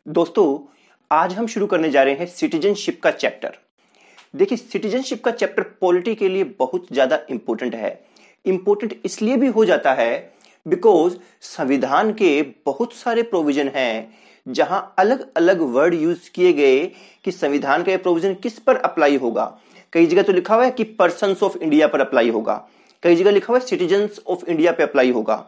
दोस्तों, आज हम शुरू करने जा रहे हैं सिटीजनशिप का चैप्टर। देखिए, सिटीजनशिप का चैप्टर पॉलिटी के लिए बहुत ज्यादा इंपॉर्टेंट है। इंपॉर्टेंट इसलिए भी हो जाता है बिकॉज संविधान के बहुत सारे प्रोविजन हैं जहां अलग अलग वर्ड यूज किए गए कि संविधान का ये प्रोविजन किस पर अप्लाई होगा। कई जगह तो लिखा हुआ है कि पर्सन्स ऑफ इंडिया पर अप्लाई होगा, कई जगह लिखा हुआ है सिटीजन्स ऑफ इंडिया पे अप्लाई होगा।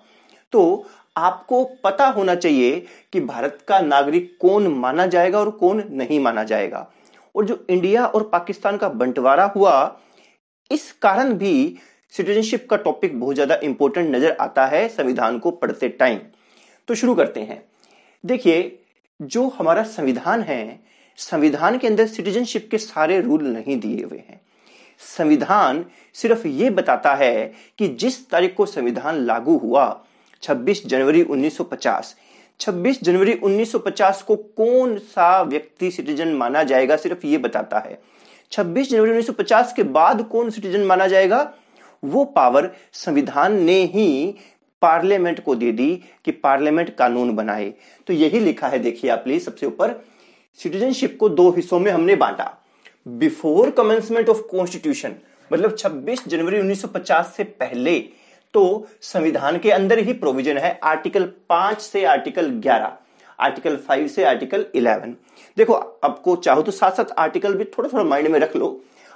तो आपको पता होना चाहिए कि भारत का नागरिक कौन माना जाएगा और कौन नहीं माना जाएगा। और जो इंडिया और पाकिस्तान का बंटवारा हुआ, इस कारण भी सिटीजनशिप का टॉपिक बहुत ज्यादा इंपॉर्टेंट नजर आता है संविधान को पढ़ते टाइम। तो शुरू करते हैं। देखिए, जो हमारा संविधान है, संविधान के अंदर सिटीजनशिप के सारे रूल नहीं दिए हुए हैं। संविधान सिर्फ ये बताता है कि जिस तारीख को संविधान लागू हुआ 26 जनवरी 1950, 26 जनवरी 1950 को कौन सा व्यक्ति सिटीजन माना जाएगा, सिर्फ ये बताता है। 26 जनवरी 1950 के बाद कौन सिटीजन माना जाएगा, वो पावर संविधान ने ही पार्लियामेंट को दे दी कि पार्लियामेंट कानून बनाए। तो यही लिखा है, देखिए आप प्लीज, सबसे ऊपर सिटीजनशिप को दो हिस्सों में हमने बांटा। बिफोर कमेंसमेंट ऑफ कॉन्स्टिट्यूशन, मतलब 26 जनवरी 1950 से पहले तो संविधान के अंदर ही प्रोविजन है, आर्टिकल 5 से आर्टिकल 11, आर्टिकल 5 से आर्टिकल 11। देखो, आपको चाहो तो साथ साथ आर्टिकल भी थोड़ा थोड़ा माइंड में रख लो।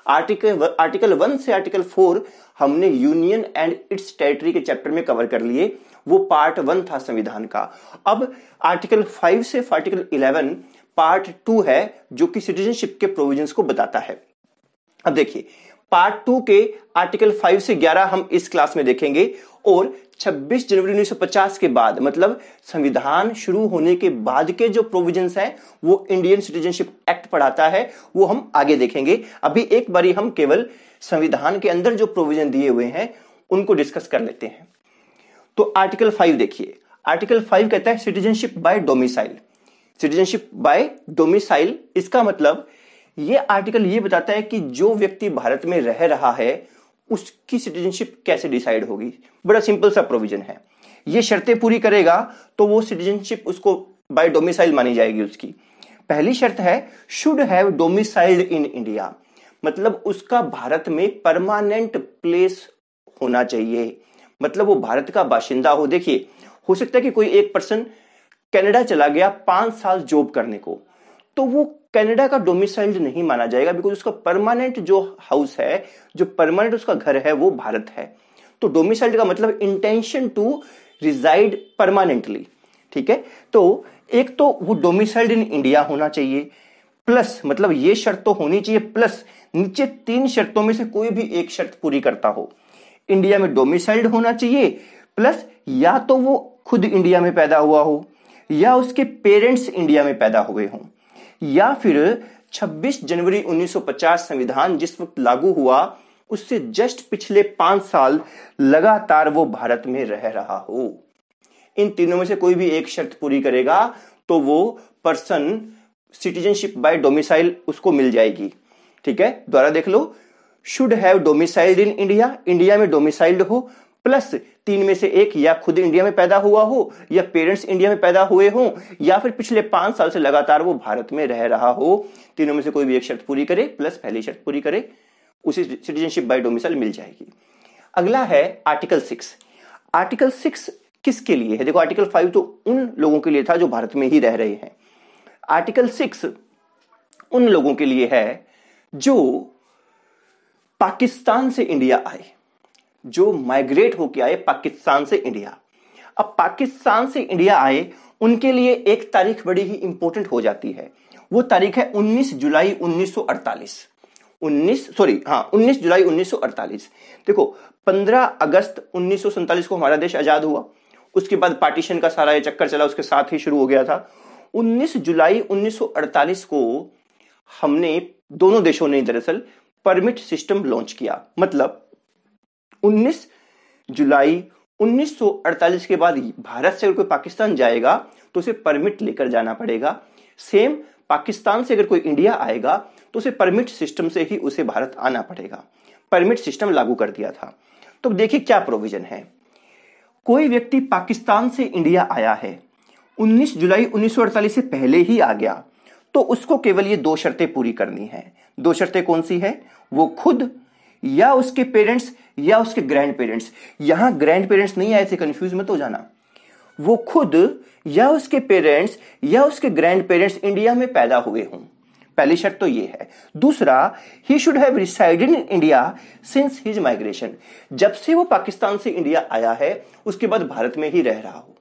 आर्टिकल 1 से आर्टिकल 4 हमने यूनियन एंड इट्स टेरिटरी के चैप्टर में कवर कर लिए, वो पार्ट 1 था संविधान का। अब आर्टिकल 5 से आर्टिकल 11 पार्ट 2 है, जो कि सिटीजनशिप के प्रोविजंस को बताता है। अब देखिए, पार्ट 2 के आर्टिकल 5 से 11 हम इस क्लास में देखेंगे, और 26 जनवरी 1950 के बाद, मतलब संविधान शुरू होने के बाद के जो प्रोविजंस हैं, वो इंडियन सिटीजनशिप एक्ट पढ़ाता है, वो हम आगे देखेंगे। अभी एक बारी हम केवल संविधान के अंदर जो प्रोविजन दिए हुए हैं उनको डिस्कस कर लेते हैं। तो आर्टिकल 5 देखिए, आर्टिकल 5 कहता है citizenship by domicile. Citizenship by domicile, इसका मतलब ये आर्टिकल ये बताता है कि जो व्यक्ति भारत में रह रहा है उसकी सिटीजनशिप कैसे डिसाइड होगी। बड़ा सिंपल सा प्रोविजन है, ये शर्तें पूरी करेगा तो वो सिटीजनशिप उसको बाय डोमिसाइल मानी जाएगी। उसकी पहली शर्त है should have domiciled in India, मतलब उसका भारत में परमानेंट प्लेस होना चाहिए, मतलब वो भारत का बाशिंदा हो। देखिए, हो सकता है कि कोई एक पर्सन कनाडा चला गया 5 साल जॉब करने को, तो वो कनाडा का डोमिसाइल्ड नहीं माना जाएगा, बिकॉज उसका परमानेंट जो हाउस है, जो परमानेंट उसका घर है, वो भारत है। तो डोमिसाइल्ड का मतलब इंटेंशन टू रिजाइड परमानेंटली, ठीक है। तो एक तो वो डोमिसाइल्ड इन इंडिया होना चाहिए, प्लस मतलब ये शर्त तो होनी चाहिए, प्लस नीचे 3 शर्तों में से कोई भी एक शर्त पूरी करता हो। इंडिया में डोमिसाइल्ड होना चाहिए, प्लस या तो वो खुद इंडिया में पैदा हुआ हो, या उसके पेरेंट्स इंडिया में पैदा हुए हों, या फिर 26 जनवरी 1950 संविधान जिस वक्त लागू हुआ उससे जस्ट पिछले 5 साल लगातार वो भारत में रह रहा हो। इन तीनों में से कोई भी एक शर्त पूरी करेगा तो वो पर्सन सिटीजनशिप बाय डोमिसाइल उसको मिल जाएगी, ठीक है। दोबारा देख लो, should have domiciled in India, India में डोमिसाइल्ड हो, प्लस 3 में से एक या खुद इंडिया में पैदा हुआ हो, या पेरेंट्स इंडिया में पैदा हुए हो, या फिर पिछले 5 साल से लगातार वो भारत में रह रहा हो। तीनों में से कोई भी एक शर्त पूरी करे, प्लस पहली शर्त पूरी करे, उसे सिटीजनशिप बाय डोमिसाइल मिल जाएगी। अगला है आर्टिकल 6। आर्टिकल 6 किसके लिए है? देखो, आर्टिकल 5 तो उन लोगों के लिए था जो भारत में ही रह रहे हैं। आर्टिकल 6 उन लोगों के लिए है जो पाकिस्तान से इंडिया आए, जो माइग्रेट होके आए पाकिस्तान से इंडिया। अब पाकिस्तान से इंडिया आए, उनके लिए एक तारीख बड़ी ही इंपॉर्टेंट हो जाती है। वो तारीख है 19 जुलाई 1948। 19 जुलाई 1948। देखो, 15 अगस्त 1947 को हमारा देश आजाद हुआ, उसके बाद पार्टीशन का सारा ये चक्कर चला, उसके साथ ही शुरू हो गया था। 19 जुलाई 1948 को हमने, दोनों देशों ने दरअसल परमिट सिस्टम लॉन्च किया। मतलब 19 जुलाई 1948 के बाद भारत से अगर कोई पाकिस्तान जाएगा तो उसे परमिट लेकर जाना पड़ेगा। सेम पाकिस्तान से अगर कोई इंडिया आएगा तो उसे परमिट सिस्टम से ही उसे भारत आना पड़ेगा। परमिट सिस्टम लागू कर दिया था। तो देखिए क्या प्रोविजन है। कोई व्यक्ति पाकिस्तान से इंडिया आया है, 19 जुलाई 1948 से पहले ही आ गया तो उसको केवल ये 2 शर्तें पूरी करनी है। 2 शर्तें कौन सी है? वो खुद या उसके पेरेंट्स या उसके ग्रैंड पेरेंट्स। यहां ग्रैंड पेरेंट्स नहीं आए थे, कंफ्यूज मत हो जाना। वो खुद या उसके पेरेंट्स या उसके ग्रैंड पेरेंट्स इंडिया में पैदा हुए हों। पहली शर्त तो ये है। दूसरा, he should have resided in India since his migration. जब से वो पाकिस्तान से इंडिया आया है उसके बाद भारत में ही रह रहा हो।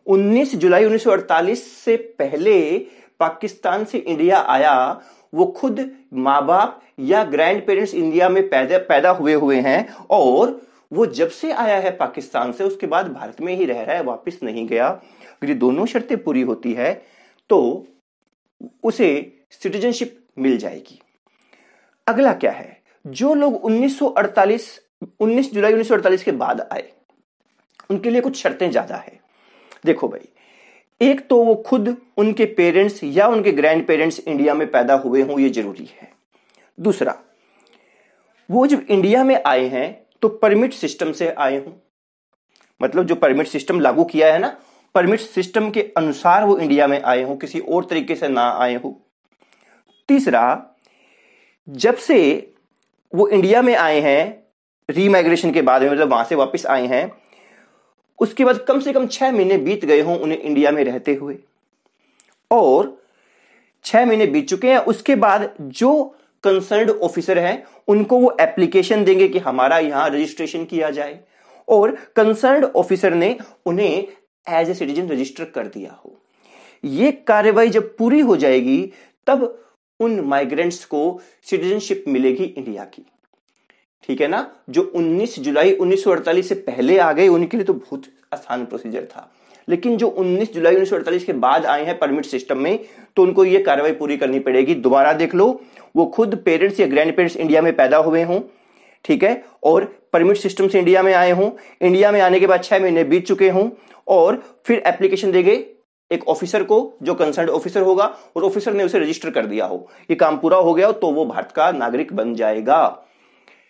19 जुलाई 1948 से पहले पाकिस्तान से इंडिया आया, वो खुद माँ बाप या ग्रैंड पेरेंट्स इंडिया में पैदा हुए हैं और वो जब से आया है पाकिस्तान से उसके बाद भारत में ही रह रहा है, वापस नहीं गया। अगर ये दोनों शर्तें पूरी होती है तो उसे सिटीजनशिप मिल जाएगी। अगला क्या है? जो लोग 19 जुलाई 1948 के बाद आए उनके लिए कुछ शर्तें ज्यादा है। देखो भाई, एक तो वो खुद, उनके पेरेंट्स या उनके ग्रैंड पेरेंट्स इंडिया में पैदा हुए हों, ये जरूरी है। दूसरा, वो जब इंडिया में आए हैं तो परमिट सिस्टम से आए हों, मतलब जो परमिट सिस्टम लागू किया है ना, परमिट सिस्टम के अनुसार वो इंडिया में आए हों, किसी और तरीके से ना आए हों। तीसरा, जब से वो इंडिया में आए हैं रीमाइग्रेशन के बाद में, मतलब वहां से वापस आए हैं, उसके बाद कम से कम 6 महीने बीत गए हों उन्हें इंडिया में रहते हुए, और 6 महीने बीत चुके हैं। उसके बाद जो कंसर्न्ड ऑफिसर हैं उनको वो एप्लीकेशन देंगे कि हमारा यहां रजिस्ट्रेशन किया जाए, और कंसर्न्ड ऑफिसर ने उन्हें एज ए सिटीजन रजिस्टर कर दिया हो। ये कार्रवाई जब पूरी हो जाएगी तब उन माइग्रेंट्स को सिटीजनशिप मिलेगी इंडिया की। ठीक है ना? जो 19 जुलाई 1948 से पहले आ गए उनके लिए तो बहुत आसान प्रोसीजर था, लेकिन जो 19 जुलाई 1948 के बाद आए हैं परमिट सिस्टम में, तो उनको ये कार्रवाई पूरी करनी पड़ेगी। दोबारा देख लो, वो खुद पेरेंट्स या ग्रैंड पेरेंट्स इंडिया में पैदा हुए हों, ठीक है, और परमिट सिस्टम से इंडिया में आए हों, इंडिया में आने के बाद 6 महीने बीत चुके हों, और फिर एप्लीकेशन देंगे एक ऑफिसर को जो कंसर्न्ड ऑफिसर होगा, और ऑफिसर ने उसे रजिस्टर कर दिया हो, ये काम पूरा हो गया तो वो भारत का नागरिक बन जाएगा।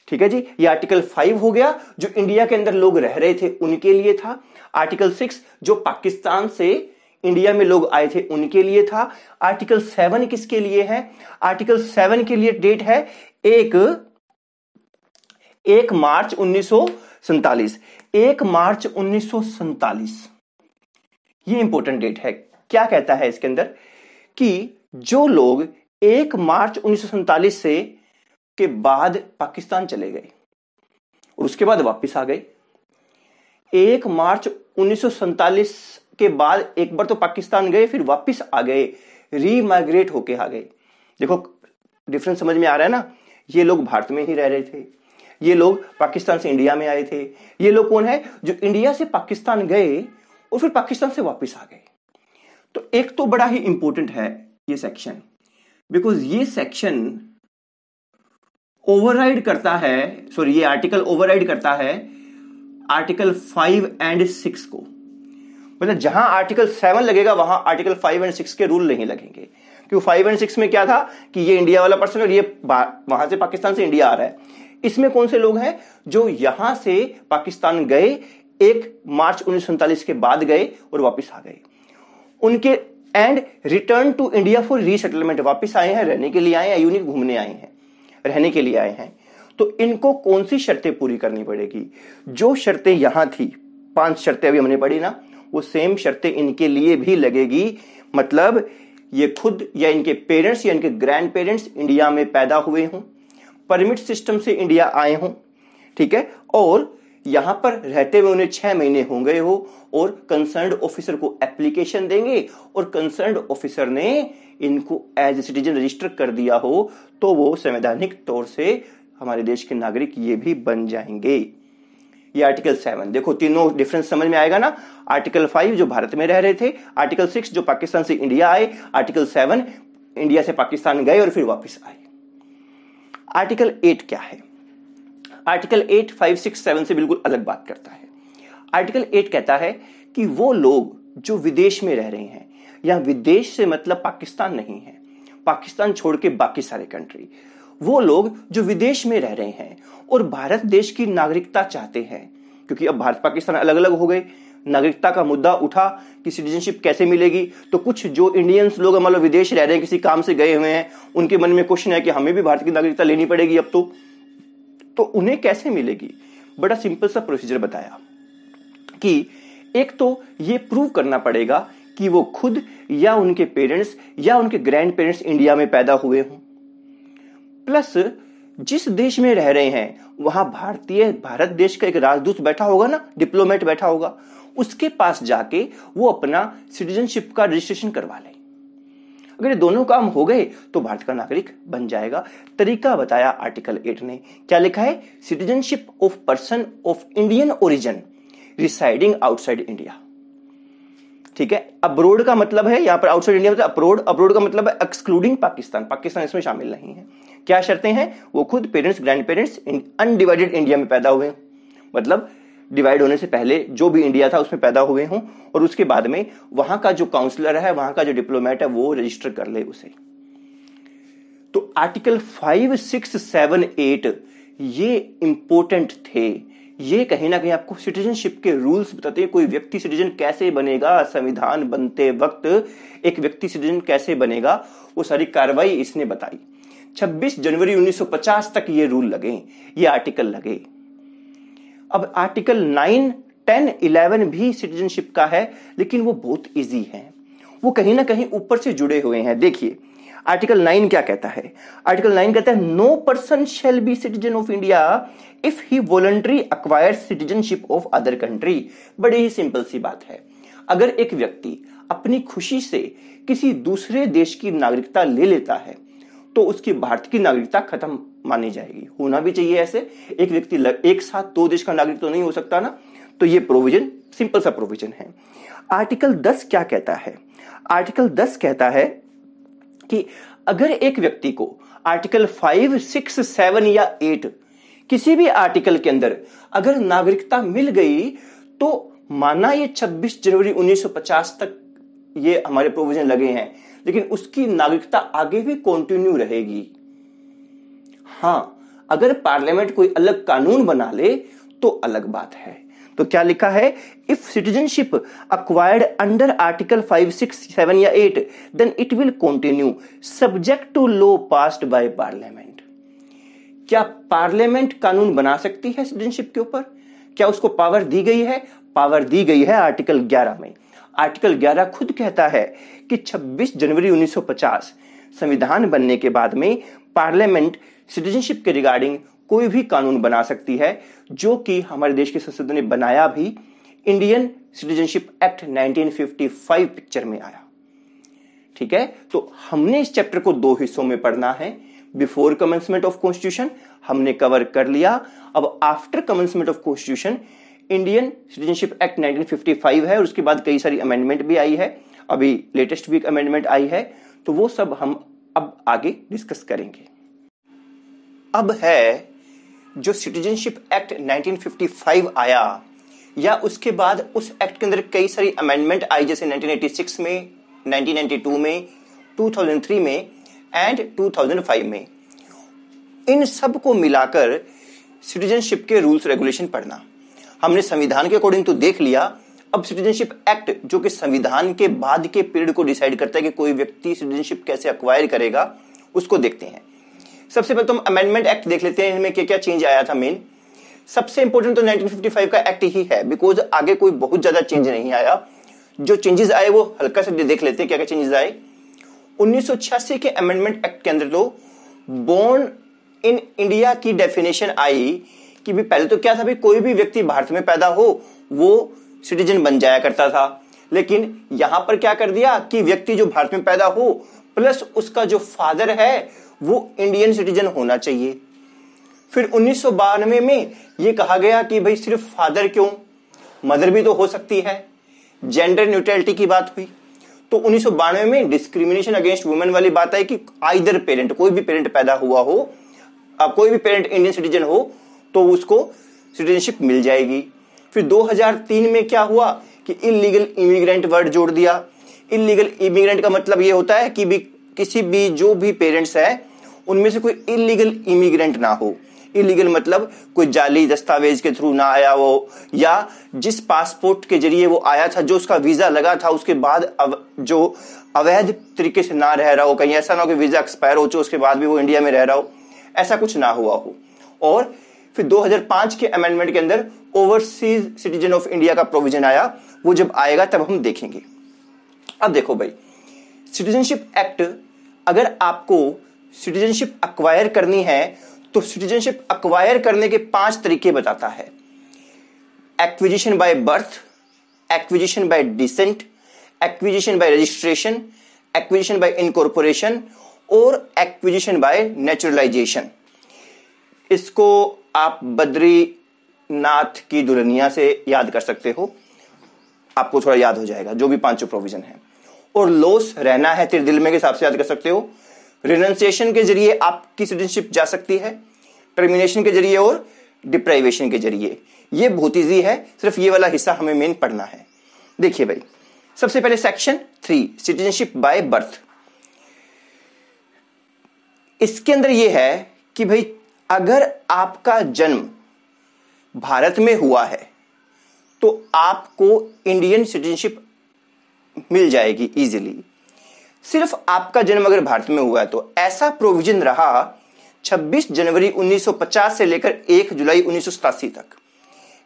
ठीक है जी, ये आर्टिकल 5 हो गया जो इंडिया के अंदर लोग रह रहे थे उनके लिए था। आर्टिकल 6 जो पाकिस्तान से इंडिया में लोग आए थे उनके लिए था। आर्टिकल 7 किसके लिए है? आर्टिकल 7 के लिए डेट है 1 मार्च 1947। 1 मार्च 1947 ये इंपॉर्टेंट डेट है। क्या कहता है इसके अंदर कि जो लोग 1 मार्च 1947 से के बाद पाकिस्तान चले गए और उसके बाद वापस आ गए, 1 मार्च 1947 के बाद एक बार तो पाकिस्तान गए फिर वापस आ गए, रीमाइग्रेट होके आ गए। देखो डिफरेंस समझ में आ रहा है ना? ये लोग भारत में ही रह रहे थे, ये लोग पाकिस्तान से इंडिया में आए थे। ये लोग कौन है? जो इंडिया से पाकिस्तान गए और फिर पाकिस्तान से वापस आ गए। तो एक तो बड़ा ही इंपॉर्टेंट है ये सेक्शन, बिकॉज ये सेक्शन ओवरराइड करता है, सॉरी ये आर्टिकल ओवरराइड करता है आर्टिकल 5 और 6 को। मतलब जहां आर्टिकल 7 लगेगा वहां आर्टिकल 5 और 6 के रूल नहीं लगेंगे, क्योंकि 5 और 6 में क्या था कि ये इंडिया वाला पर्सन और ये वहां से पाकिस्तान से इंडिया आ रहा है। इसमें कौन से लोग हैं? जो यहां से पाकिस्तान गए, 1 मार्च 1947 के बाद गए और वापस आ गए, उनके and return to India for resettlement, वापस आए हैं, रहने के लिए आए हैं, यूनिक घूमने आए हैं, रहने के लिए आए हैं। तो इनको कौन सी शर्तें पूरी करनी पड़ेगी? जो शर्तें यहां थी, 5 शर्तें अभी हमने पढ़ी ना, वो सेम शर्तें इनके लिए भी लगेगी। मतलब ये खुद या इनके पेरेंट्स या इनके ग्रैंड पेरेंट्स इंडिया में पैदा हुए हों, परमिट सिस्टम से इंडिया आए हों, ठीक है, और यहां पर रहते हुए उन्हें 6 महीने हो गए हो, और कंसर्न्ड ऑफिसर को एप्लीकेशन देंगे और कंसर्न्ड ऑफिसर ने इनको एज ए सिटीजन रजिस्टर कर दिया हो, तो वो संवैधानिक तौर से हमारे देश के नागरिक ये भी बन जाएंगे। ये आर्टिकल 7, देखो तीनों डिफरेंस समझ में आएगा ना? आर्टिकल 5 जो भारत में रह रहे थे, आर्टिकल 6 जो पाकिस्तान से इंडिया आए, आर्टिकल 7 इंडिया से पाकिस्तान गए और फिर वापस आए। आर्टिकल 8 क्या है? आर्टिकल 8 5, 6, 7 से बिल्कुल अलग बात करता है। आर्टिकल 8 कहता है कि वो लोग जो विदेश में रह रहे हैं, या विदेश से मतलब पाकिस्तान नहीं है, पाकिस्तान छोड़ के बाकी सारे कंट्री, वो लोग जो विदेश में रह रहे हैं और भारत देश की नागरिकता चाहते हैं, क्योंकि अब भारत पाकिस्तान अलग अलग हो गए, नागरिकता का मुद्दा उठा कि सिटीजनशिप कैसे मिलेगी, तो कुछ जो इंडियंस लोग मतलब विदेश रह रहे हैं, किसी काम से गए हुए हैं, उनके मन में क्वेश्चन है कि हमें भी भारत की नागरिकता लेनी पड़ेगी अब तो उन्हें कैसे मिलेगी। बड़ा सिंपल सा प्रोसीजर बताया कि एक तो ये प्रूव करना पड़ेगा कि वो खुद या उनके पेरेंट्स या उनके ग्रैंड पेरेंट्स इंडिया में पैदा हुए हों, प्लस जिस देश में रह रहे हैं वहां भारत देश का एक राजदूत बैठा होगा ना, डिप्लोमेट बैठा होगा, उसके पास जाके वो अपना सिटीजनशिप का रजिस्ट्रेशन करवा लें। अगर ये दोनों काम हो गए तो भारत का नागरिक बन जाएगा। तरीका बताया आर्टिकल 8 ने। क्या लिखा है? Citizenship of person of Indian origin residing outside India. ठीक है, अब्रोड का मतलब है यहां पर, आउटसाइड इंडिया मतलब अब्रोड का मतलब है एक्सक्लूडिंग पाकिस्तान इसमें शामिल नहीं है। क्या शर्तें हैं? वो खुद, parents, grand parents undivided India में पैदा हुए, मतलब डिवाइड होने से पहले जो भी इंडिया था उसमें पैदा हुए हों, और उसके बाद में वहां का जो काउंसलर है, वहां का जो डिप्लोमेट है, वो रजिस्टर कर ले उसे। तो आर्टिकल 5, 6, 7, 8 ये इंपॉर्टेंट थे। ये कहीं ना कहीं आपको सिटीजनशिप के रूल्स बताते हैं। कोई व्यक्ति सिटीजन कैसे बनेगा, संविधान बनते वक्त एक व्यक्ति सिटीजन कैसे बनेगा, वो सारी कार्रवाई इसने बताई। 26 जनवरी 1950 तक ये रूल लगे, ये आर्टिकल लगे। अब आर्टिकल 9, 10, 11 भी सिटीजनशिप का है, लेकिन वो बहुत इजी है, वो कहीं ना कहीं ऊपर से जुड़े हुए हैं। देखिए आर्टिकल 9 क्या कहता है? आर्टिकल 9 कहता है no person shall be citizen of India if he voluntary acquires citizenship of other country. बड़ी ही सिंपल सी बात है, अगर एक व्यक्ति अपनी खुशी से किसी दूसरे देश की नागरिकता ले लेता है तो उसकी भारत की नागरिकता खत्म मानी जाएगी। होना भी चाहिए ऐसे, एक व्यक्ति एक साथ दो देश का नागरिक तो नहीं हो सकता ना। तो ये प्रोविजन सिंपल सा प्रोविजन है। आर्टिकल 10 क्या कहता है? आर्टिकल 10 कहता है कि अगर एक व्यक्ति को आर्टिकल 5, 6, 7 या 8 किसी भी आर्टिकल के अंदर अगर नागरिकता मिल गई तो माना ये 26 जनवरी 1950 तक ये हमारे प्रोविजन लगे हैं, लेकिन उसकी नागरिकता आगे भी कंटिन्यू रहेगी। हां, अगर पार्लियामेंट कोई अलग कानून बना ले तो अलग बात है। तो क्या लिखा है? If citizenship acquired under article 5, 6, 7 या 8 then it will continue subject to law passed by parliament. क्या पार्लियामेंट कानून बना सकती है सिटीजनशिप के ऊपर? क्या उसको पावर दी गई है? पावर दी गई है आर्टिकल 11 में। आर्टिकल 11 खुद कहता है कि 26 जनवरी 1950 संविधान बनने के बाद में पार्लियामेंट सिटीजनशिप के रिगार्डिंग कोई भी कानून बना सकती है, जो कि हमारे देश की संसद ने बनाया भी इंडियन सिटीजनशिप एक्ट 1955 पिक्चर में आया। ठीक है, तो हमने इस चैप्टर को 2 हिस्सों में पढ़ना है। बिफोर कमेंसमेंट ऑफ कॉन्स्टिट्यूशन हमने कवर कर लिया। अब after commencement of constitution Indian citizenship act 1955 है, और उसके बाद कई सारी अमेंडमेंट भी आई है, अभी लेटेस्ट वीक अमेंडमेंट आई है, तो वो सब हम अब आगे डिस्कस करेंगे। अब है जो सिटीजनशिप एक्ट 1955 आया, या उसके बाद उस एक्ट के अंदर कई सारी अमेंडमेंट आई, जैसे 1986 में, 1992 में, 2003 में एंड 2005 में। इन सब को मिलाकर सिटीजनशिप के रूल्स रेगुलेशन पढ़ना। हमने संविधान के अकॉर्डिंग तो देख लिया, अब सिटीजनशिप एक्ट जो कि संविधान के बाद के पीरियड को डिसाइड करता है कि कोई व्यक्ति सिटीजनशिप कैसे अक्वायर करेगा, उसको देखते हैं। सबसे पहले तो हम अमेंडमेंट एक्ट देख लेते हैं, इनमें क्या क्या चेंज आया था। मेन सबसे इंपॉर्टेंट तो 1955 का एक्ट ही है, बिकॉज आगे कोई बहुत ज्यादा चेंज नहीं आया। जो चेंजेस आए वो हल्का से देख लेते हैं क्या क्या चेंजेस आए। 1986 के अमेंडमेंट एक्ट के अंदर तो बोर्न इन इंडिया की डेफिनेशन आई कि भी पहले तो क्या था, भी कोई भी व्यक्ति भारत में पैदा हो वो सिटीजन बन जाया करता था, लेकिन यहां पर क्या कर दिया कि व्यक्ति जो भारत में पैदा हो प्लस उसका जो फादर है वो इंडियन सिटीजन होना चाहिए। फिर 1992 में यह कहा गया कि भाई सिर्फ फादर क्यों, मदर भी तो हो सकती है, जेंडर न्यूट्रलिटी की बात हुई। तो 1992 में डिस्क्रिमिनेशन अगेंस्ट वुमेन वाली बात आई कि आइदर पेरेंट, कोई भी पेरेंट पैदा हुआ हो, अब कोई भी पेरेंट इंडियन सिटीजन हो तो उसको सिटीजनशिप मिल जाएगी। फिर 2003 में क्या हुआ कि इलीगल इमिग्रेंट वर्ड जोड़ दिया। इलीगल इमिग्रेंट का मतलब यह होता है कि भी किसी भी जो भी पेरेंट्स है उनमें से कोई इलीगल इमिग्रेंट ना हो। इलीगल मतलब कोई जाली दस्तावेज के थ्रू ना आया हो, या जिस पासपोर्ट के जरिए वो आया था, जो उसका वीजा लगा था, उसके बाद जो अवैध तरीके से ना रह रहा हो, कहीं ऐसा ना हो कि वीजा एक्सपायर हो चुके उसके बाद भी वो इंडिया में रह रहा हो, ऐसा कुछ ना हुआ हो। और फिर 2005 के अमेंडमेंट के अंदर ओवरसीज सिटीजन ऑफ इंडिया का प्रोविजन आया, वो जब आएगा तब हम देखेंगे। अब देखो भाई, सिटीजनशिप एक्ट, अगर आपको सिटीजनशिप अक्वायर करनी है तो सिटीजनशिप अक्वायर करने के 5 तरीके बताता है। Acquisition by birth, acquisition bye decent, acquisition bye registration, acquisition bye incorporation और एक्विजिशन बाय नेचुरलाइजेशन। इसको आप बद्रीनाथ की दुल्हनिया से याद कर सकते हो, आपको थोड़ा याद हो जाएगा जो भी 5 प्रोविजन है। और लॉस, रहना है तेरे दिल में के हिसाब से याद कर सकते हो। रिनंसिएशन के जरिए आपकी सिटीजनशिप जा सकती है, टर्मिनेशन के जरिए और डिप्राइवेशन के जरिए। ये बहुत ईजी है, सिर्फ ये वाला हिस्सा हमें मेन पढ़ना है। देखिए भाई, सबसे पहले सेक्शन 3 सिटीजनशिप बाय बर्थ। इसके अंदर यह है कि भाई अगर आपका जन्म भारत में हुआ है तो आपको इंडियन सिटीजनशिप मिल जाएगी इजीली। सिर्फ आपका जन्म अगर भारत में हुआ है तो ऐसा प्रोविजन रहा 26 जनवरी 1950 से लेकर 1 जुलाई 1987 तक।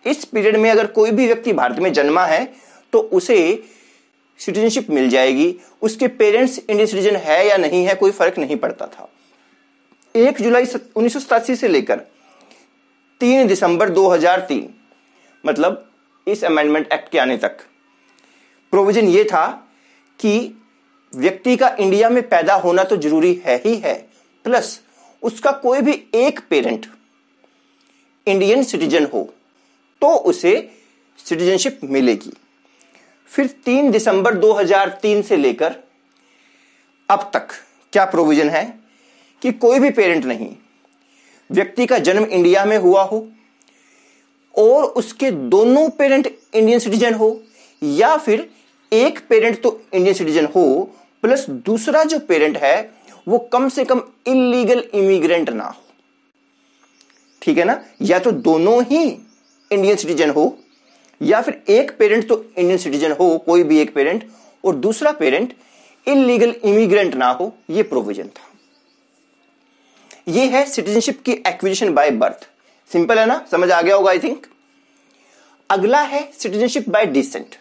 इस पीरियड में अगर कोई भी व्यक्ति भारत में जन्मा है तो उसे सिटीजनशिप मिल जाएगी। उसके पेरेंट्स इंडियन सिटीजन है या नहीं है कोई फर्क नहीं पड़ता था। 1 जुलाई 1987 से लेकर 3 दिसंबर 2003, मतलब इस अमेंडमेंट एक्ट के आने तक, प्रोविजन यह था कि व्यक्ति का इंडिया में पैदा होना तो जरूरी है ही है, प्लस उसका कोई भी एक पेरेंट इंडियन सिटीजन हो तो उसे सिटीजनशिप मिलेगी। फिर 3 दिसंबर 2003 से लेकर अब तक क्या प्रोविजन है कि कोई भी पेरेंट नहीं, व्यक्ति का जन्म इंडिया में हुआ हो और उसके दोनों पेरेंट इंडियन सिटीजन हो, या फिर एक पेरेंट तो इंडियन सिटीजन हो प्लस दूसरा जो पेरेंट है वो कम से कम इलीगल इमिग्रेंट ना हो। ठीक है ना, या तो दोनों ही इंडियन सिटीजन हो या फिर एक पेरेंट तो इंडियन सिटीजन हो, कोई भी एक पेरेंट, और दूसरा पेरेंट इलीगल इमिग्रेंट ना हो। यह प्रोविजन था। यह है सिटीजनशिप की एक्विजिशन बाय बर्थ। सिंपल है ना, समझ आ गया होगा आई थिंक। अगला है सिटीजनशिप बाय डिसेंट।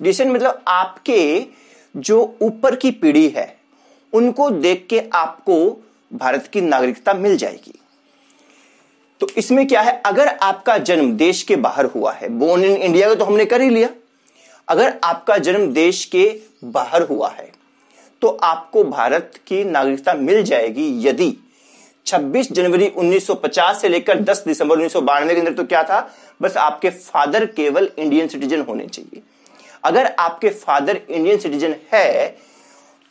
डिसेंट मतलब आपके जो ऊपर की पीढ़ी है उनको देख के आपको भारत की नागरिकता मिल जाएगी। तो इसमें क्या है, अगर आपका जन्म देश के बाहर हुआ है, बोर्न इन इंडिया का तो हमने कर ही लिया, अगर आपका जन्म देश के बाहर हुआ है तो आपको भारत की नागरिकता मिल जाएगी यदि 26 जनवरी 1950 से लेकर 10 दिसंबर 1992 के अंदर तो क्या था, बस आपके फादर केवल इंडियन सिटीजन होने चाहिए। अगर आपके फादर इंडियन सिटीजन है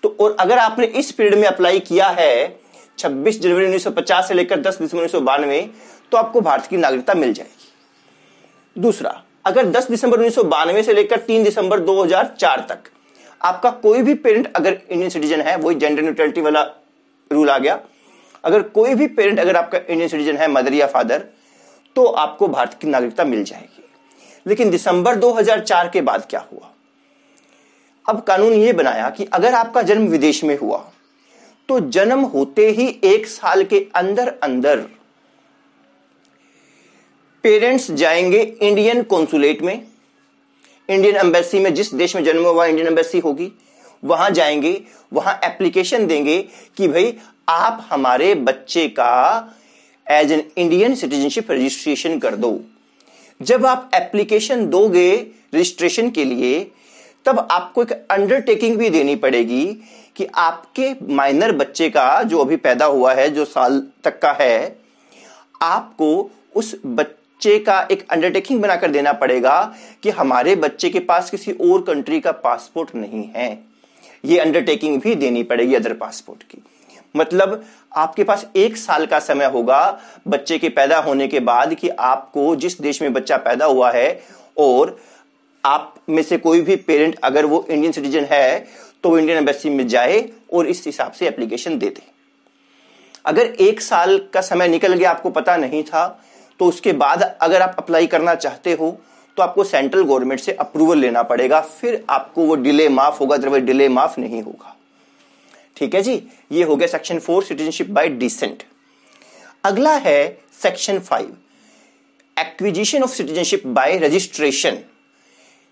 तो, और अगर आपने इस पीरियड में अप्लाई किया है 26 जनवरी 1950 से लेकर 10 दिसंबर 1992, तो आपको भारत की नागरिकता मिल जाएगी। दूसरा, अगर 10 दिसंबर 1992 से लेकर 3 दिसंबर 2004 तक आपका कोई भी पेरेंट अगर इंडियन सिटीजन है, वही जेंडर न्यूट्रलिटी वाला रूल आ गया, अगर कोई भी पेरेंट अगर आपका इंडियन सिटीजन है, मदर या फादर, तो आपको भारत की नागरिकता मिल जाएगी। लेकिन दिसंबर 2004 के बाद क्या हुआ, अब कानून यह बनाया कि अगर आपका जन्म विदेश में हुआ तो जन्म होते ही 1 साल के अंदर अंदर पेरेंट्स जाएंगे इंडियन कॉन्सुलेट में, इंडियन एम्बेसी में, जिस देश में जन्म हुआ इंडियन एम्बेसी होगी, वहां जाएंगे, वहां एप्लीकेशन देंगे कि भाई आप हमारे बच्चे का as an Indian citizenship registration कर दो। जब आप एप्लीकेशन दोगे रजिस्ट्रेशन के लिए, तब आपको एक अंडरटेकिंग भी देनी पड़ेगी कि आपके माइनर बच्चे का जो अभी पैदा हुआ है, जो साल तक का है, आपको उस बच्चे का एक अंडरटेकिंग बनाकर देना पड़ेगा कि हमारे बच्चे के पास किसी और कंट्री का पासपोर्ट नहीं है। ये अंडरटेकिंग भी देनी पड़ेगी अदर पासपोर्ट की। मतलब आपके पास 1 साल का समय होगा बच्चे के पैदा होने के बाद कि आपको जिस देश में बच्चा पैदा हुआ है और आप में से कोई भी पेरेंट अगर वो इंडियन सिटीजन है तो वो इंडियन एम्बेसी में जाए और इस हिसाब से एप्लीकेशन दे दे। अगर 1 साल का समय निकल गया, आपको पता नहीं था, तो उसके बाद अगर आप अप्लाई करना चाहते हो तो आपको सेंट्रल गवर्नमेंट से अप्रूवल लेना पड़ेगा, फिर आपको वो डिले माफ होगा, अदरवाइज डिले माफ नहीं होगा। ठीक है जी, ये हो गया सेक्शन 4 सिटीजनशिप बाय डिसेंट। अगला है section 5 acquisition of citizenship by registration.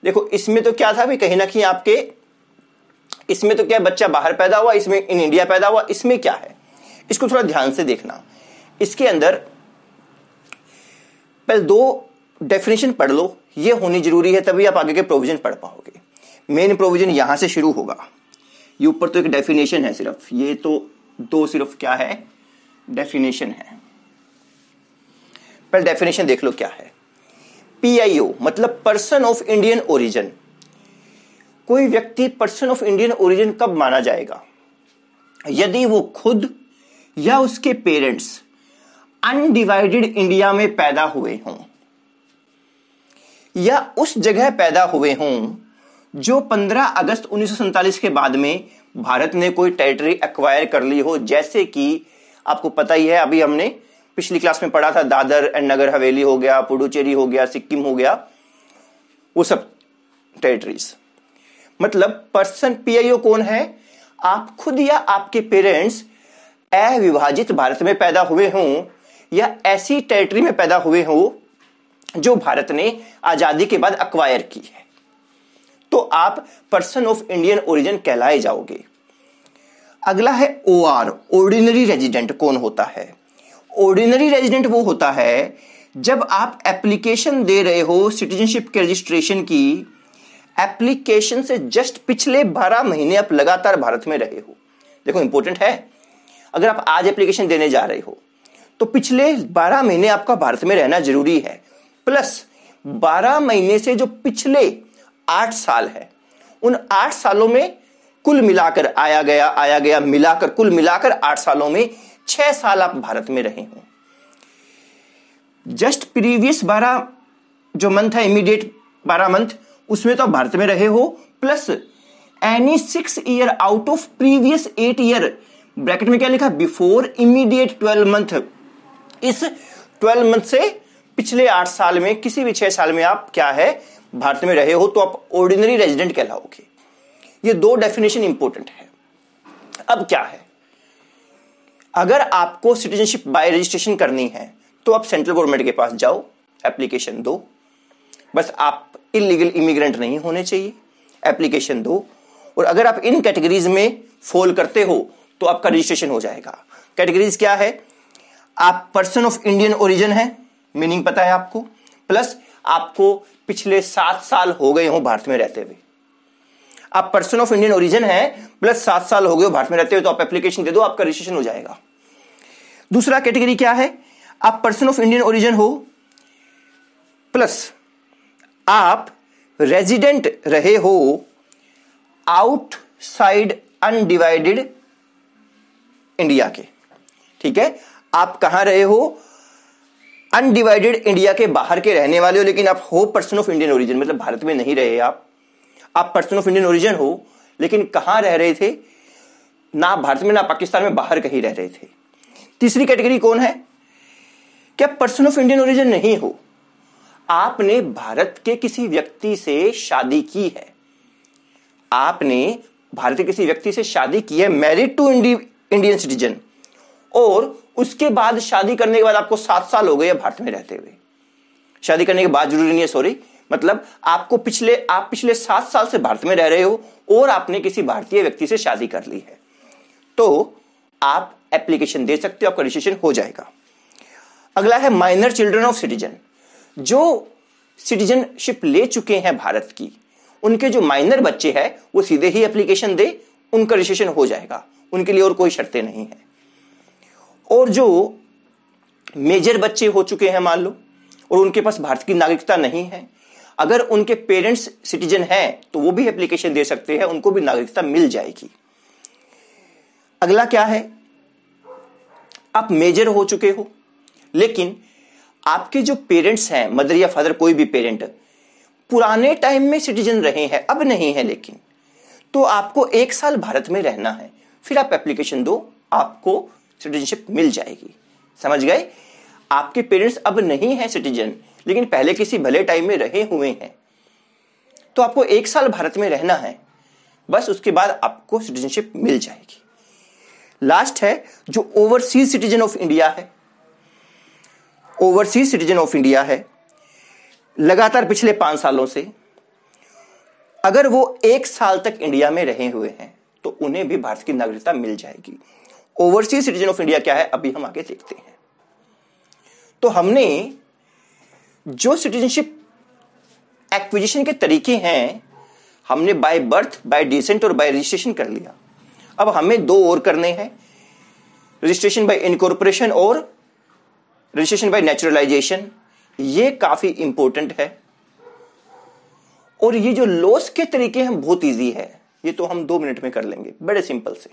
देखो इसमें तो क्या था भी, कहीं ना कहीं आपके इसमें तो क्या बच्चा बाहर पैदा हुआ, इसमें इन इंडिया पैदा हुआ, इसमें क्या है इसको थोड़ा ध्यान से देखना। इसके अंदर पहले 2 डेफिनेशन पढ़ लो, ये होनी जरूरी है, तभी आप आगे के प्रोविजन पढ़ पाओगे। मेन प्रोविजन यहां से शुरू होगा, ये ऊपर तो एक डेफिनेशन है सिर्फ, ये तो 2 सिर्फ क्या है डेफिनेशन है। पहले डेफिनेशन देख लो क्या है। PIO मतलब पर्सन ऑफ इंडियन ओरिजिन। कोई व्यक्ति पर्सन ऑफ इंडियन ओरिजिन कब माना जाएगा? यदि वो खुद या उसके पेरेंट्स अनडिवाइडेड इंडिया में पैदा हुए हों या उस जगह पैदा हुए हों जो 15 अगस्त 1947 के बाद में भारत ने कोई टेरिटरी एक्वायर कर ली हो, जैसे कि आपको पता ही है, अभी हमने पिछली क्लास में पढ़ा था, दादर एंड नगर हवेली हो गया, पुडुचेरी हो गया, सिक्किम हो गया, वो सब टेरिटरीज। मतलब पर्सन PIO कौन है? आप खुद या आपके पेरेंट्स अविभाजित भारत में पैदा हुए हों या ऐसी टेरिटरी में पैदा हुए हो जो भारत ने आजादी के बाद अक्वायर की है, तो आप पर्सन ऑफ इंडियन ओरिजिन कहलाए जाओगे। अगला है OR ऑर्डिनरी रेजिडेंट। कौन होता है? ऑर्डिनरी रेजिडेंट वो होता है जब आप एप्लीकेशन दे रहे हो सिटीजनशिप के रजिस्ट्रेशन की, एप्लीकेशन से जस्ट पिछले 12 महीने आप लगातार भारत में रहे हो। देखो इंपॉर्टेंट है, अगर आप आज एप्लीकेशन देने जा रहे हो तो पिछले 12 महीने आपका भारत में रहना जरूरी है, प्लस 12 महीने से जो पिछले 8 साल है, उन 8 सालों में कुल मिलाकर आया गया मिलाकर कुल मिलाकर 8 सालों में 6 साल आप भारत में रहे हो। जस्ट प्रीवियस 12 जो मंथ है, इमीडिएट 12 मंथ, उसमें तो आप भारत में रहे हो, plus any 6 year out of previous 8 year, bracket में क्या लिखा, बिफोर इमीडिएट 12 मंथ। इस 12 मंथ से पिछले 8 साल में किसी भी 6 साल में आप क्या है भारत में रहे हो, तो आप ऑर्डिनरी रेजिडेंट कहलाओगे। ये 2 डेफिनेशन इंपॉर्टेंट है। अब क्या है, अगर आपको सिटीजनशिप बाय रजिस्ट्रेशन करनी है तो आप सेंट्रल गवर्नमेंट के पास जाओ, एप्लीकेशन दो। बस आप इलीगल इमिग्रेंट नहीं होने चाहिए, एप्लीकेशन दो, और अगर आप इन कैटेगरीज में फॉल करते हो तो आपका रजिस्ट्रेशन हो जाएगा। कैटेगरीज क्या है? आप पर्सन ऑफ इंडियन ओरिजिन है, मीनिंग पता है आपको, प्लस आपको पिछले 7 साल हो गए हो भारत में रहते हुए। आप पर्सन ऑफ इंडियन ओरिजिन है प्लस 7 साल हो गए हो भारत में रहते हुए, तो आप एप्लीकेशन दे दो, आपका रजिस्ट्रेशन हो जाएगा। दूसरा कैटेगरी क्या है? आप पर्सन ऑफ इंडियन ओरिजिन हो प्लस आप रेजिडेंट रहे हो आउटसाइड अनडिवाइडेड इंडिया के। ठीक है, आप कहां रहे हो? अनडिवाइडेड इंडिया के बाहर के रहने वाले हो, लेकिन आप हो पर्सन ऑफ इंडियन ओरिजिन, मतलब भारत में नहीं रहे आप पर्सन ऑफ इंडियन ओरिजिन हो, लेकिन कहां रह रहे थे? ना भारत में ना पाकिस्तान में, बाहर कहीं रह रहे थे। तीसरी कैटेगरी कौन है? क्या पर्सन ऑफ इंडियन ओरिजिन नहीं हो, आपने भारत के किसी व्यक्ति से शादी की है, आपने भारत के किसी व्यक्ति से शादी की है, मैरिड टू इंडियन सिटीजन, और उसके बाद शादी करने के बाद आपको 7 साल हो गए भारत में रहते हुए। शादी करने के बाद जरूरी नहीं है, सॉरी, मतलब आप पिछले 7 साल से भारत में रह रहे हो और आपने किसी भारतीय व्यक्ति से शादी कर ली है, तो आप एप्लीकेशन दे सकते हो, आपका रजिस्ट्रेशन हो जाएगा। अगला है माइनर चिल्ड्रन ऑफ सिटीजन। जो सिटीजनशिप ले चुके हैं भारत की, उनके जो माइनर बच्चे हैं वो सीधे ही एप्लीकेशन दे, उनका रजिस्ट्रेशन हो जाएगा, उनके लिए और कोई शर्तें नहीं है। और जो मेजर बच्चे हो चुके हैं मान लो, और उनके पास भारत की नागरिकता नहीं है, अगर उनके पेरेंट्स सिटीजन हैं तो वो भी एप्लीकेशन दे सकते हैं, उनको भी नागरिकता मिल जाएगी। अगला क्या है? आप मेजर हो चुके हो, लेकिन आपके जो पेरेंट्स हैं, मदर या फादर कोई भी पेरेंट, पुराने टाइम में सिटीजन रहे हैं, अब नहीं है लेकिन, तो आपको 1 साल भारत में रहना है, फिर आप एप्लीकेशन दो, आपको सिटीजनशिप मिल जाएगी। समझ गए? आपके पेरेंट्स अब नहीं है सिटीजन, लेकिन पहले किसी भले टाइम में रहे हुए हैं, तो आपको 1 साल भारत में रहना है, बस उसके बाद आपको सिटीजनशिप मिल जाएगी। लास्ट है जो ओवरसीज सिटीजन ऑफ इंडिया है। ओवरसीज सिटीजन ऑफ इंडिया है लगातार पिछले 5 सालों से, अगर वो 1 साल तक इंडिया में रहे हुए हैं तो उन्हें भी भारत की नागरिकता मिल जाएगी। ओवरसीज सिटीजन ऑफ इंडिया क्या है, अभी हम आगे देखते हैं। तो हमने जो सिटीजनशिप एक्विजिशन के तरीके हैं, हमने बाय बर्थ, बाय डिसेंट और बाय रजिस्ट्रेशन कर लिया। अब हमें 2 और करने हैं, रजिस्ट्रेशन बाय इनकॉर्पोरेशन और रजिस्ट्रेशन बाय नेचुरलाइजेशन। ये काफी इंपॉर्टेंट है। और ये जो लॉस के तरीके हैं बहुत इजी है, ये तो हम 2 मिनट में कर लेंगे, बड़े सिंपल से।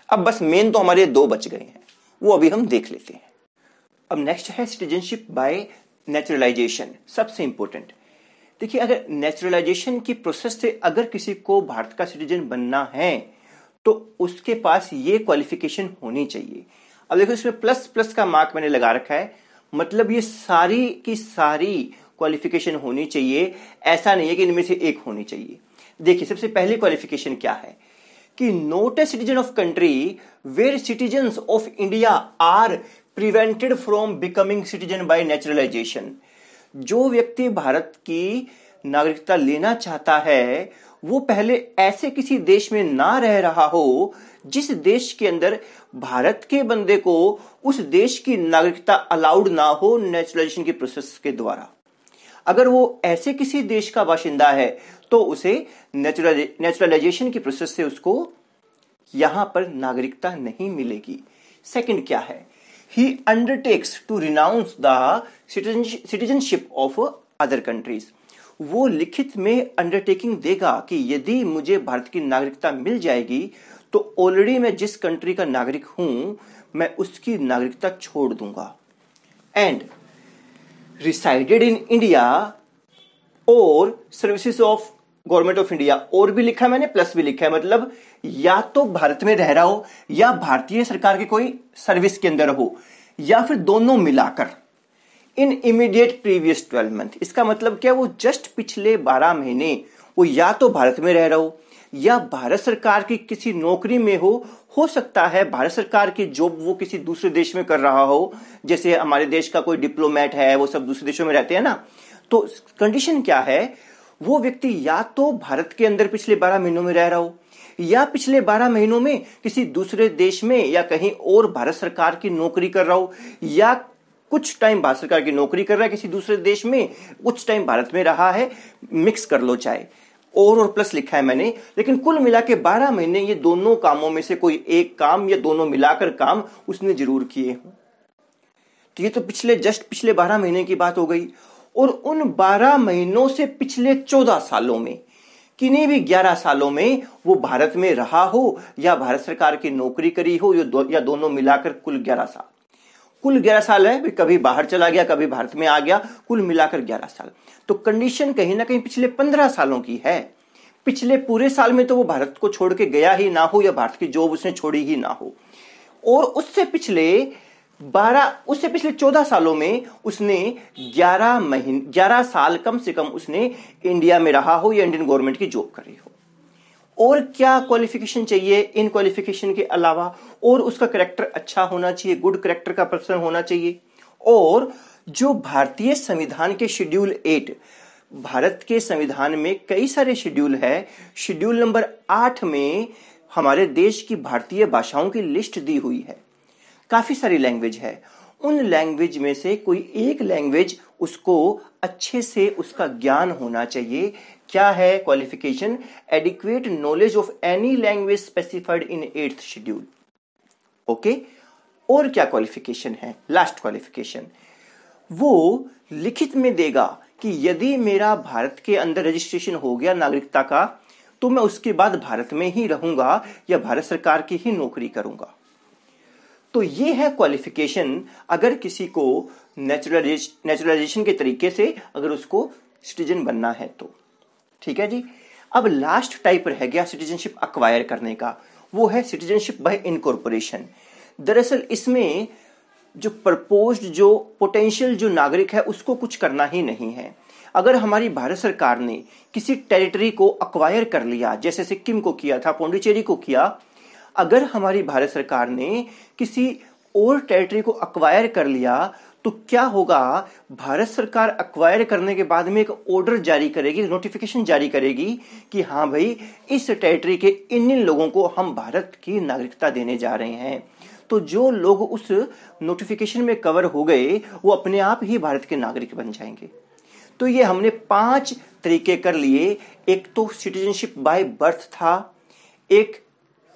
अब बस मेन तो हमारे 2 बच गए हैं, वो अभी हम देख लेते हैं। अब नेक्स्ट है सिटीजनशिप बाय नेचुरलाइजेशन, सबसे इंपॉर्टेंट। देखिए, अगर नेचुरलाइजेशन की प्रोसेस से अगर किसी को भारत का सिटीजन बनना है तो उसके पास ये क्वालिफिकेशन होनी चाहिए। अब देखो, इसमें प्लस प्लस का मार्क मैंने लगा रखा है, मतलब ये सारी की सारी क्वालिफिकेशन होनी चाहिए, ऐसा नहीं है कि इनमें से एक होनी चाहिए। देखिए, सबसे पहली क्वालिफिकेशन क्या है कि not a citizen of country where citizens of India are prevented from becoming citizen by naturalization. जो व्यक्ति भारत की नागरिकता लेना चाहता है वो पहले ऐसे किसी देश में ना रह रहा हो जिस देश के अंदर भारत के बंदे को उस देश की नागरिकता अलाउड ना हो नेचुरलाइजेशन की प्रोसेस के द्वारा। अगर वो ऐसे किसी देश का बाशिंदा है तो उसे नेचुरलाइजेशन की प्रोसेस से उसको यहां पर नागरिकता नहीं मिलेगी। सेकंड क्या है, he undertakes to renounce the citizenship of other countries। वो लिखित में अंडरटेकिंग देगा कि यदि मुझे भारत की नागरिकता मिल जाएगी तो ऑलरेडी मैं जिस कंट्री का नागरिक हूं मैं उसकी नागरिकता छोड़ दूंगा। एंड रिसाइडेड इन इंडिया और services of government of India, और भी लिखा है मैंने, प्लस भी लिखा है, मतलब या तो भारत में रह रहा हो या भारतीय सरकार की कोई सर्विस के अंदर हो या फिर दोनों मिलाकर इन इमीडिएट प्रीवियस 12 मंथ। इसका मतलब क्या, वो जस्ट पिछले 12 महीने वो या तो भारत में रह रहा हो या भारत सरकार की किसी नौकरी में हो सकता है भारत सरकार की जॉब वो किसी दूसरे देश में कर रहा हो, जैसे हमारे देश का कोई डिप्लोमेट है, वो सब दूसरे देशों में रहते हैं ना। तो कंडीशन क्या है, वो व्यक्ति या तो भारत के अंदर पिछले 12 महीनों में रह रहा हो या पिछले 12 महीनों में किसी दूसरे देश में या कहीं और भारत सरकार की नौकरी कर रहा हो, या कुछ टाइम भारत सरकार की नौकरी कर रहा है किसी दूसरे देश में, कुछ टाइम भारत में रहा है, मिक्स कर लो चाहे, और प्लस लिखा है मैंने। लेकिन कुल मिला के 12 महीने ये दोनों कामों में से कोई एक काम या दोनों मिलाकर काम उसने जरूर किए हों। तो ये तो पिछले 12 महीने की बात हो गई। और उन 12 महीनों से पिछले 14 सालों में किन्हीं भी 11 सालों में वो भारत में रहा हो या भारत सरकार की नौकरी करी हो या दोनों मिलाकर कुल 11 साल। कुल 11 साल है, कभी बाहर चला गया कभी भारत में आ गया, कुल मिलाकर 11 साल। तो कंडीशन कहीं ना कहीं पिछले 15 सालों की है। पिछले पूरे साल में तो वो भारत को छोड़ के गया ही ना हो या भारत की जॉब उसने छोड़ी ही ना हो, और उससे पिछले 14 सालों में उसने 11 साल कम से कम उसने इंडिया में रहा हो या इंडियन गवर्नमेंट की जॉब करी हो। और क्या क्वालिफिकेशन चाहिए इन क्वालिफिकेशन के अलावा, और उसका कैरेक्टर अच्छा होना चाहिए, गुड कैरेक्टर का पर्सन होना चाहिए। और जो भारतीय संविधान के शेड्यूल 8, भारत के संविधान में कई सारे शेड्यूल है, शेड्यूल नंबर 8 में हमारे देश की भारतीय भाषाओं की लिस्ट दी हुई है, काफी सारी लैंग्वेज है। उन लैंग्वेज में से कोई एक लैंग्वेज उसको अच्छे से उसका ज्ञान होना चाहिए। क्या है qualification, adequate knowledge of any language specified in 8th schedule. Okay, और क्या क्वालिफिकेशन है, लास्ट क्वालिफिकेशन, वो लिखित में देगा कि यदि मेरा भारत के अंदर रजिस्ट्रेशन हो गया नागरिकता का तो मैं उसके बाद भारत में ही रहूंगा या भारत सरकार की ही नौकरी करूंगा। तो ये है क्वालिफिकेशन अगर किसी को नेचुरलाइजेशन के तरीके से अगर उसको सिटीजन बनना है तो। ठीक है जी। अब लास्ट टाइप रह गया सिटीजनशिप अक्वायर करने का, वो है सिटीजनशिप बाय इनकॉर्पोरेशन। दरअसल इसमें जो प्रपोज्ड, जो पोटेंशियल जो नागरिक है उसको कुछ करना ही नहीं है। अगर हमारी भारत सरकार ने किसी टेरिटरी को अक्वायर कर लिया, जैसे सिक्किम को किया था, पौंडीचेरी को किया, अगर हमारी भारत सरकार ने किसी और टेरिटरी को अक्वायर कर लिया तो क्या होगा, भारत सरकार अक्वायर करने के बाद में एक ऑर्डर जारी करेगी, नोटिफिकेशन जारी करेगी कि हाँ भाई इस टेरिटरी के इन लोगों को हम भारत की नागरिकता देने जा रहे हैं। तो जो लोग उस नोटिफिकेशन में कवर हो गए वो अपने आप ही भारत के नागरिक बन जाएंगे। तो ये हमने 5 तरीके कर लिए। एक तो सिटीजनशिप बाय बर्थ था, एक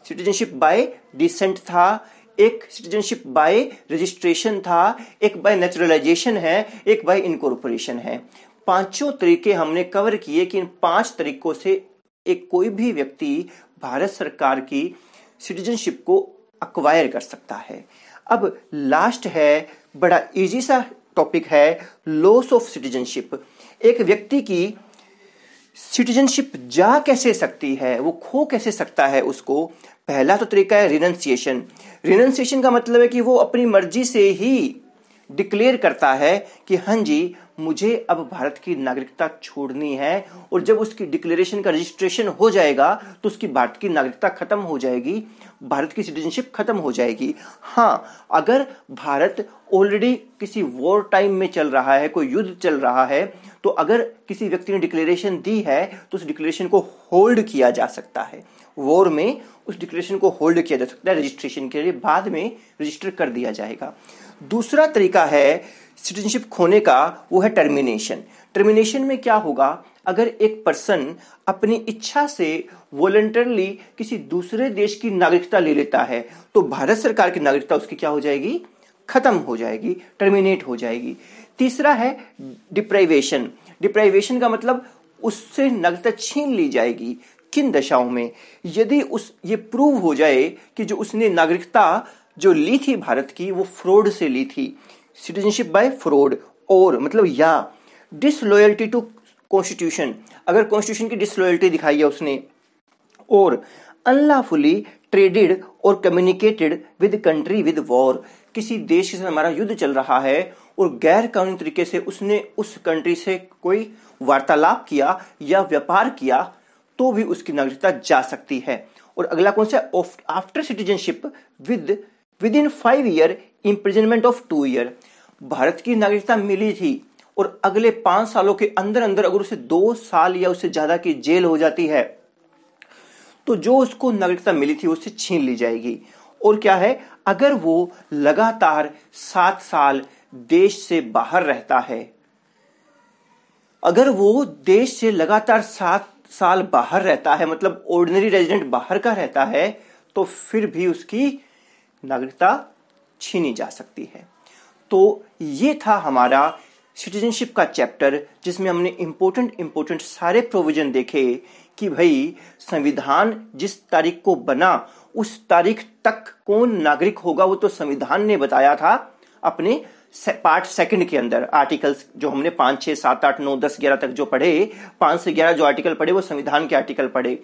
सिटीजनशिप बाय डिसेंट था, एक सिटीजनशिप बाय रजिस्ट्रेशन था, एक बाय नेचुरलाइजेशन है, एक बाय इनकॉर्पोरेशन है। 5 तरीके हमने कवर किए कि इन 5 तरीकों से एक कोई भी व्यक्ति भारत सरकार की सिटीजनशिप को अक्वायर कर सकता है। अब लास्ट है, बड़ा इजी सा टॉपिक है, लॉस ऑफ सिटीजनशिप। एक व्यक्ति की सिटीजनशिप जा कैसे सकती है, वो खो कैसे सकता है उसको। पहला तो तरीका है रिनंसिएशन। रिनंसिएशन का मतलब है कि वो अपनी मर्जी से ही डिक्लेयर करता है कि हाँ जी मुझे अब भारत की नागरिकता छोड़नी है, और जब उसकी डिक्लेरेशन का रजिस्ट्रेशन हो जाएगा तो उसकी भारत की नागरिकता खत्म हो जाएगी, भारत की सिटीजनशिप खत्म हो जाएगी। हाँ, अगर भारत ऑलरेडी किसी वॉर टाइम में चल रहा है, कोई युद्ध चल रहा है, तो अगर किसी व्यक्ति ने डिक्लेरेशन दी है तो उस डिक्लेरेशन को होल्ड किया जा सकता है। वॉर में उस डिक्लेरेशन को होल्ड किया जा सकता है, रजिस्ट्रेशन के लिए बाद में रजिस्टर कर दिया जाएगा। दूसरा तरीका है सिटीजनशिप खोने का, वो है टर्मिनेशन। टर्मिनेशन में क्या होगा, अगर एक पर्सन अपनी इच्छा से वॉलंटरली किसी दूसरे देश की नागरिकता ले लेता है तो भारत सरकार की नागरिकता उसकी क्या हो जाएगी, खत्म हो जाएगी, टर्मिनेट हो जाएगी। तीसरा है डिप्राइवेशन। डिप्राइवेशन का मतलब उससे नागरिकता छीन ली जाएगी। किन दशाओं में, यदि ये प्रूव हो जाए कि जो उसने नागरिकता जो ली थी भारत की वो फ्रॉड से ली थी, सिटीजनशिप बाय फ्रॉड, और मतलब या डिसलॉयल्टी टू कॉन्स्टिट्यूशन, अगर कॉन्स्टिट्यूशन की डिसलॉयल्टी दिखाई है उसने, और अनलॉफुली ट्रेडेड और communicated with country with war, किसी देश के साथ हमारा युद्ध चल रहा है और गैर कानूनी तरीके से उसने उस कंट्री से कोई वार्तालाप किया या व्यापार किया तो भी उसकी नागरिकता जा सकती है। और अगला कौन सा, after citizenship with in 5 year imprisonment of 2 year. Bharat की नागरिकता मिली थी और अगले 5 सालों के अंदर अंदर अगर उसे 2 साल या उससे ज्यादा की जेल हो जाती है तो जो उसको नागरिकता मिली थी उससे छीन ली जाएगी। और क्या है, अगर वो लगातार 7 साल देश से बाहर रहता है, अगर वो देश से लगातार 7 साल बाहर रहता है, मतलब ऑर्डिनरी रेजिडेंट बाहर का रहता है, तो फिर भी उसकी नागरिकता छीनी जा सकती है। तो ये था हमारा सिटीजनशिप का चैप्टर, जिसमें हमने इंपॉर्टेंट सारे प्रोविजन देखे कि भाई संविधान जिस तारीख को बना उस तारीख तक कौन नागरिक होगा वो तो संविधान ने बताया था अपने पार्ट 2 के अंदर। आर्टिकल्स जो हमने 5, 6, 7, 8, 9, 10, 11 तक जो पढ़े, 5 से 11 जो आर्टिकल पढ़े वो संविधान के आर्टिकल पढ़े।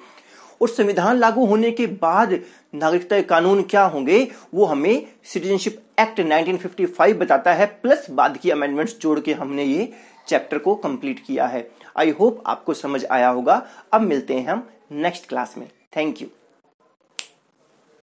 और संविधान लागू होने के बाद नागरिकता कानून क्या होंगे वो हमें सिटीजनशिप एक्ट 1955 बताता है, प्लस बाद की अमेंडमेंट्स जोड़ के हमने ये चैप्टर को कंप्लीट किया है। आई होप आपको समझ आया होगा। अब मिलते हैं हम नेक्स्ट क्लास में। Thank you.